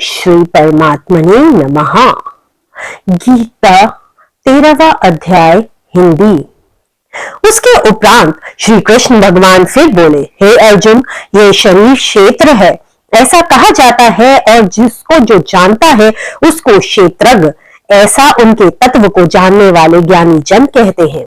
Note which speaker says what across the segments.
Speaker 1: श्री परमात्मने नमः। गीता 13वां अध्याय हिंदी। उसके उपरांत श्री कृष्ण भगवान फिर बोले, हे अर्जुन, ये शरीर क्षेत्र है ऐसा कहा जाता है और जिसको जो जानता है उसको क्षेत्रज्ञ ऐसा उनके तत्व को जानने वाले ज्ञानी जन कहते हैं।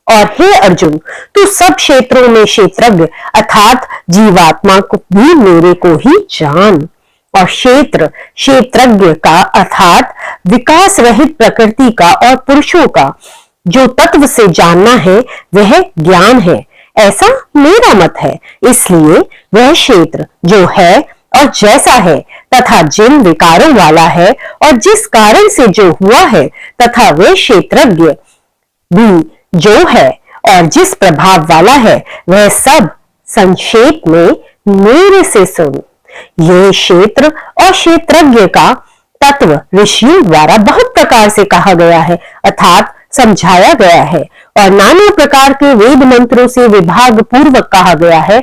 Speaker 1: और हे अर्जुन, तू सब क्षेत्रों में क्षेत्रज्ञ अर्थात जीवात्मा को भी मेरे को ही जान। और क्षेत्रज्ञ का अर्थात विकास रहित प्रकृति का और पुरुषों का जो तत्व से जानना है वह ज्ञान है, ऐसा मेरा मत है। इसलिए वह क्षेत्र जो है और जैसा है तथा जिन विकारों वाला है और जिस कारण से जो हुआ है तथा वह क्षेत्रज्ञ भी जो है और जिस प्रभाव वाला है वह सब संक्षेप में मेरे से सुन। यह क्षेत्र और क्षेत्रज्ञ का तत्व ऋषियों द्वारा बहुत प्रकार से कहा गया है अर्थात समझाया गया है और नाना प्रकार के वेद मंत्रों से विभाग पूर्वक कहा गया है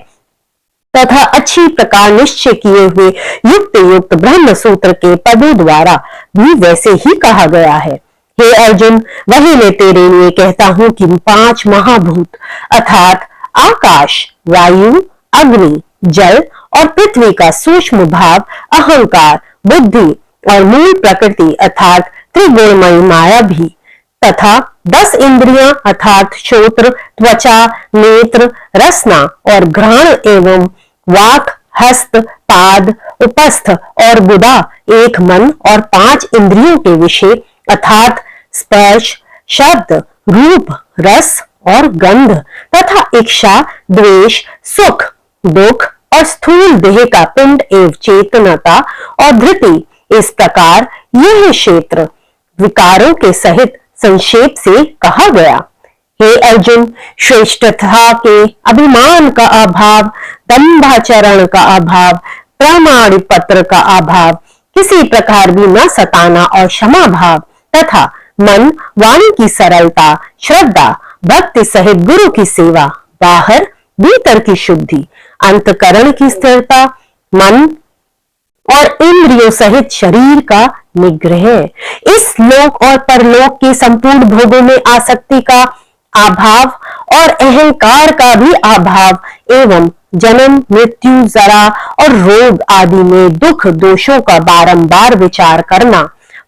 Speaker 1: तथा अच्छी प्रकार निश्चय किए हुए युक्त युक्त ब्रह्म सूत्र के पदों द्वारा भी वैसे ही कहा गया है। हे अर्जुन, वही मैं तेरे लिए कहता हूं कि 5 महाभूत अर्थात आकाश, वायु, अग्नि, जल और पृथ्वी का सूक्ष्म भाव अहंकार, बुद्धि और मूल प्रकृति अर्थात त्रिगुणमयी माया भी तथा 10 इंद्रियां अर्थात श्रोत्र, त्वचा, नेत्र, रसना और घ्राण एवं वाक, हस्त, पाद, उपस्थ और गुदा, एक मन और 5 इंद्रियों के विषय अर्थात स्पर्श, शब्द, रूप, रस और गंध तथा इच्छा, द्वेष, सुख, दुख और स्थूल देह का पिंड एवं चेतनता और धृति, इस प्रकार यह क्षेत्र विकारों के सहित संक्षेप से कहा गया। हे अर्जुन, श्रेष्ठता के अभिमान का अभाव, दंभाचरण का अभाव, प्रमाण पत्र का अभाव, किसी प्रकार भी न सताना और क्षमा भाव तथा मन वाणी की सरलता, श्रद्धा, भक्ति सहित गुरु की सेवा, बाहर भीतर की शुद्धि, अंतकरण की स्थिरता, मन और इंद्रियों सहित शरीर का निग्रह, इस लोक और परलोक के संपूर्ण भोगों में आसक्ति का अभाव और अहंकार का भी अभाव एवं जन्म, मृत्यु, जरा और रोग आदि में दुख दोषों का बारंबार विचार करना,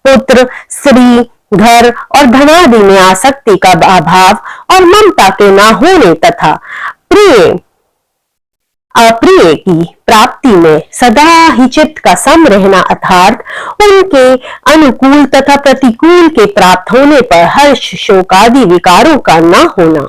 Speaker 1: पुत्र, स्त्री, घर और धनादि में आसक्ति का अभाव और ममता के न होने तथा प्रिय अप्रिय की प्राप्ति में सदा ही चित्त का सम रहना अर्थात उनके अनुकूल तथा प्रतिकूल के प्राप्त होने पर हर्ष, शोक आदि विकारों का न होना,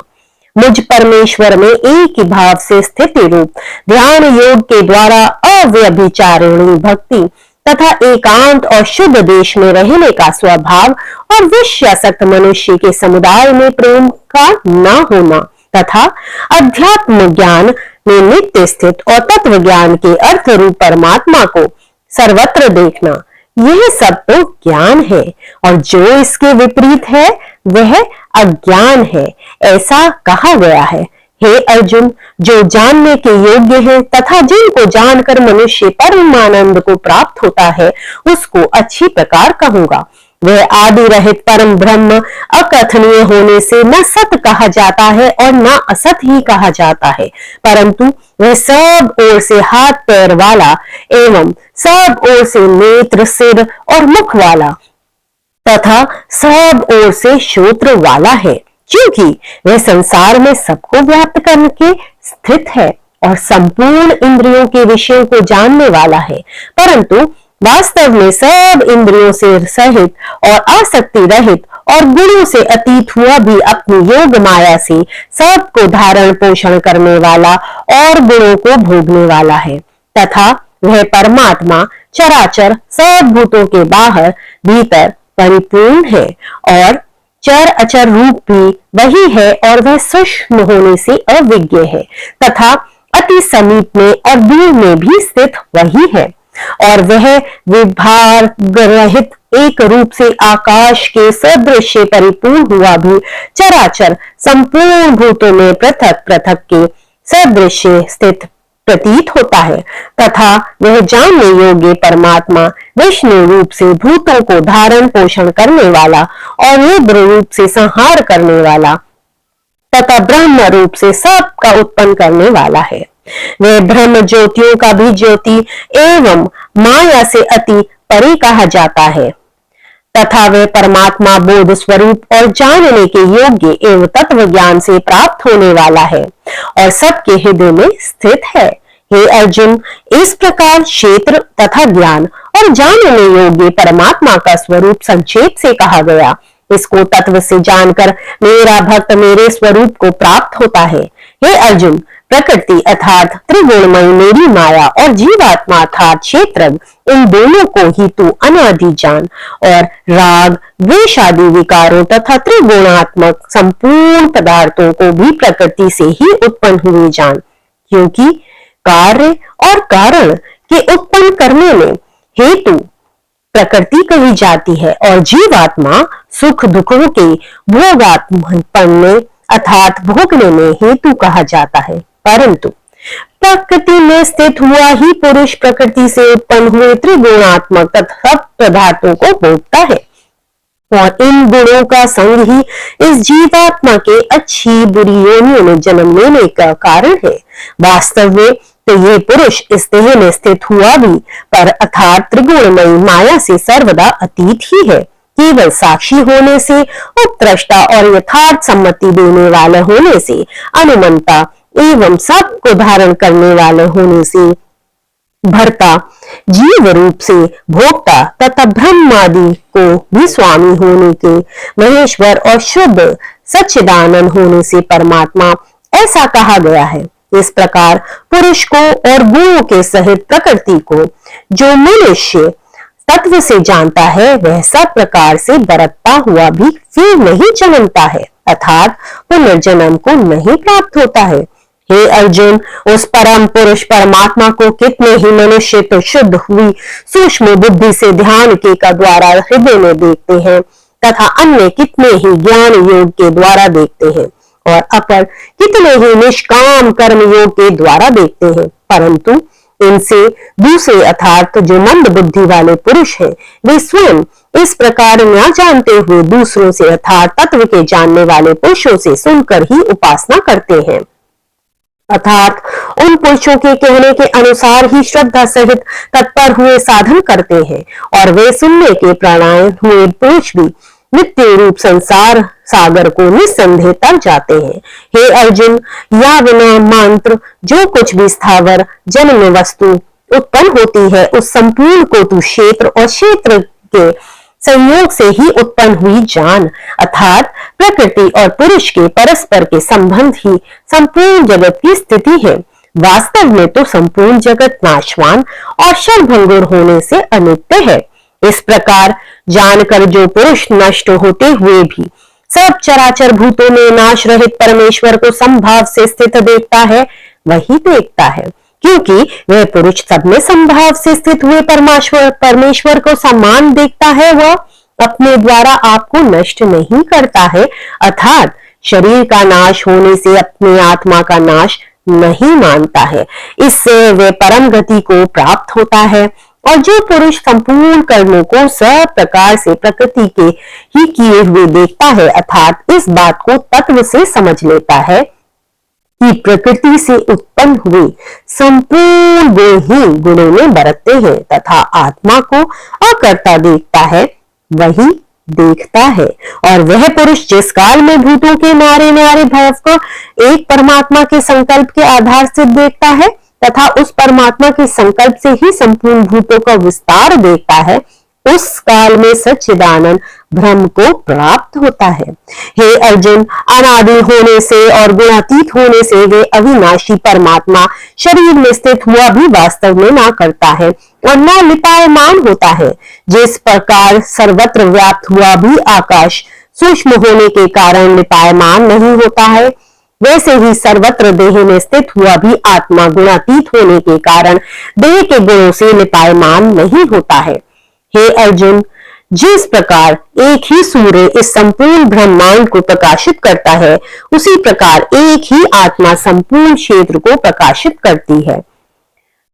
Speaker 1: मुझ परमेश्वर में एक ही भाव से स्थिति रूप ध्यान योग के द्वारा अव्यभिचारिणी भक्ति तथा एकांत और शुद्ध देश में रहने का स्वभाव और विषयासक्त मनुष्य के समुदाय में प्रेम का न होना तथा अध्यात्म ज्ञान में नित्य स्थित और तत्व ज्ञान के अर्थ रूप परमात्मा को सर्वत्र देखना, यह सब तो ज्ञान है और जो इसके विपरीत है वह अज्ञान है, ऐसा कहा गया है। हे अर्जुन, जो जानने के योग्य है तथा जिनको जानकर मनुष्य परमानंद को प्राप्त होता है उसको अच्छी प्रकार कहूंगा। वह आदि रहित परम ब्रह्म अकथनीय होने से न सत कहा जाता है और न असत ही कहा जाता है, परंतु वह सब ओर से हाथ पैर वाला एवं सब ओर से नेत्र, सिर और मुख वाला तथा सब ओर से श्रोत्र वाला है, क्योंकि वह संसार में सबको व्याप्त करके स्थित है और संपूर्ण इंद्रियों के विषयों को जानने वाला है, परंतु वास्तव में सब इंद्रियों से सहित और आसक्ति रहित और गुणों से अतीत हुआ भी अपनी योग माया से सबको धारण पोषण करने वाला और गुणों को भोगने वाला है तथा वह परमात्मा चराचर सब भूतों के बाहर भीतर परिपूर्ण है और चर अचर रूप भी वही है और वह सूक्ष्म होने से अविज्ञ है तथा अति समीप में और दूर में भी स्थित वही है और वह विभाग रहित एक रूप से आकाश के सदृश परिपूर्ण हुआ भी चराचर संपूर्ण भूतों में पृथक पृथक के सदृश स्थित प्रतीत होता है तथा वह जानने योग्य परमात्मा विष्णु रूप से भूतों को धारण पोषण करने वाला और रुद्र रूप से संहार करने वाला तथा ब्रह्म रूप से सबका उत्पन्न करने वाला है। वह ब्रह्म ज्योतियों का भी ज्योति एवं माया से अति परे कहा जाता है तथा वह परमात्मा बोध स्वरूप और जानने के योग्य एवं तत्व ज्ञान से प्राप्त होने वाला है और सबके हृदय में स्थित है। हे अर्जुन, इस प्रकार क्षेत्र तथा ज्ञान और जानने योग्य परमात्मा का स्वरूप संक्षेप से कहा गया। इसको तत्व से जानकर मेरा भक्त मेरे स्वरूप को प्राप्त होता है। हे अर्जुन, प्रकृति अर्थात त्रिगुणमयी मेरी माया और जीवात्मा अर्थात क्षेत्र, इन दोनों को ही तू अनादि जान और राग द्वेष आदि विकारों तथा त्रिगुणात्मक संपूर्ण पदार्थों को भी प्रकृति से ही उत्पन्न हुए जान, क्योंकि कार्य और कारण के उत्पन्न करने में हेतु प्रकृति कही जाती है और जीवात्मा सुख दुखों के भोगात्मपन्ने अर्थात भोगने में हेतु कहा जाता है। परंतु प्रकृति में स्थित हुआ ही पुरुष प्रकृति से उत्पन्न हुए त्रिगुणात्मक तथा पदार्थों को भोगता है और इन गुणों का संग ही इस जीवात्मा के अच्छी बुरी योनियों में जन्म लेने का कारण है। वास्तव में तो ये पुरुष इस देह में स्थित हुआ भी पर अर्थात त्रिगुणमयी माया से सर्वदा अतीत ही है। केवल साक्षी होने से, उपद्रष्टा और यथार्थ सम्मति देने वाले होने से, अनुमंता एवं सबको धारण करने वाले होने से, भर्ता जीव रूप से भोक्ता तथा ब्रह्मादि को भी स्वामी होने के, महेश्वर और शुद्ध सच्चिदानंद होने से परमात्मा ऐसा कहा गया है। इस प्रकार पुरुष को और गुणों के सहित प्रकृति को जो मनुष्य तत्व से जानता है वह सब प्रकार से बरतता हुआ भी फिर नहीं जन्मता है अर्थात पुनर्जन्म को नहीं प्राप्त होता है। हे अर्जुन, उस परम पुरुष परमात्मा को कितने ही मनुष्य तो शुद्ध हुई सूक्ष्म बुद्धि से ध्यान के का द्वारा हृदय में देखते हैं तथा अन्य कितने ही ज्ञान योग के द्वारा देखते हैं और अपर कितने ही निष्काम कर्म योग के द्वारा देखते हैं, परंतु इनसे दूसरे अर्थात जो मंद बुद्धि वाले पुरुष हैं वे स्वयं इस प्रकार न जानते हुए दूसरों से अर्थात तत्व के जानने वाले पुरुषों से सुनकर ही उपासना करते हैं अर्थात उन पुरुषों के कहने के अनुसार ही श्रद्धा सहित तत्पर हुए साधन करते हैं और वे सुनने के प्राणायाम हुए पुरुष भी नित्य रूप संसार सागर को निस्संदेह तर जाते हैं। हे अर्जुन, या बिना मंत्र जो कुछ भी स्थावर जन्म वस्तु उत्पन्न होती है उस संपूर्ण को तू क्षेत्र और क्षेत्र के संयोग से ही उत्पन्न हुई जान अर्थात प्रकृति और पुरुष के परस्पर के संबंध ही संपूर्ण जगत की स्थिति है। वास्तव में तो संपूर्ण जगत नाशवान और क्षणभंगुर होने से अनित्य है। इस प्रकार जानकर जो पुरुष नष्ट होते हुए भी सब चराचर भूतों में नाश रहित परमेश्वर को संभाव से स्थित देखता है वही देखता है, क्योंकि वह पुरुष सब में संभाव से स्थित हुए परमेश्वर को समान देखता है। वह अपने द्वारा आपको नष्ट नहीं करता है अर्थात शरीर का नाश होने से अपनी आत्मा का नाश नहीं मानता है। इससे वह परम गति को प्राप्त होता है और जो पुरुष संपूर्ण कर्मों को सब प्रकार से प्रकृति के ही किए हुए देखता है अर्थात इस बात को तत्व से समझ लेता है कि प्रकृति से उत्पन्न हुए संपूर्ण गुण ही गुणों में बरतते हैं तथा आत्मा को अकर्ता देखता है वही देखता है और वह पुरुष जिस काल में भूतों के नारे नारे भाव को एक परमात्मा के संकल्प के आधार से देखता है तथा उस परमात्मा के संकल्प से ही संपूर्ण भूतों का विस्तार देखता है उस काल में सच्चिदानंद ब्रह्म को प्राप्त होता है। हे अर्जुन, अनादि होने से और गुणातीत होने से वे अविनाशी परमात्मा शरीर में स्थित हुआ भी वास्तव में ना करता है और न लिपायमान होता है। जिस प्रकार सर्वत्र व्याप्त हुआ भी आकाश सूक्ष्म होने के कारण लिपायमान नहीं होता है वैसे ही सर्वत्र देह में स्थित हुआ भी आत्मा गुणातीत होने के कारण देह के गुणों से लिपायमान नहीं होता है। हे अर्जुन, जिस प्रकार एक ही सूर्य इस संपूर्ण ब्रह्मांड को प्रकाशित करता है उसी प्रकार एक ही आत्मा संपूर्ण क्षेत्र को प्रकाशित करती है।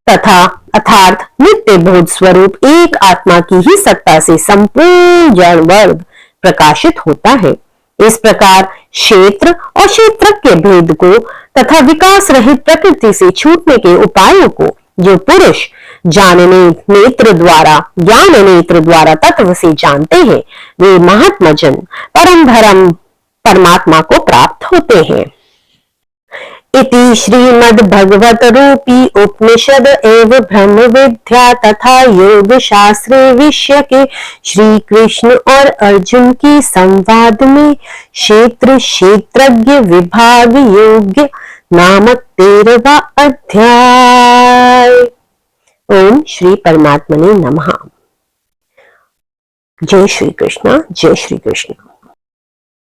Speaker 1: तथा अर्थात नित्य बोध स्वरूप एक आत्मा की ही सत्ता से संपूर्ण जड़ वर्ग प्रकाशित होता है। इस प्रकार क्षेत्र और क्षेत्र के भेद को तथा विकास रहित प्रकृति से छूटने के उपायों को जो पुरुष जानने नेत्र द्वारा ज्ञान नेत्र द्वारा तत्व से जानते हैं, वे महात्मा जन परम धर्म परमात्मा को प्राप्त होते हैं। इति श्रीमद् भगवत रूपी उपनिषद एवं ब्रह्म विद्या तथा योग शास्त्र विषय के श्री कृष्ण और अर्जुन की संवाद में क्षेत्र क्षेत्रज्ञ विभाग योग्य नामक 13वां अध्याय। ओम श्री परमात्मने नमः। जय श्री कृष्ण, जय श्री कृष्ण।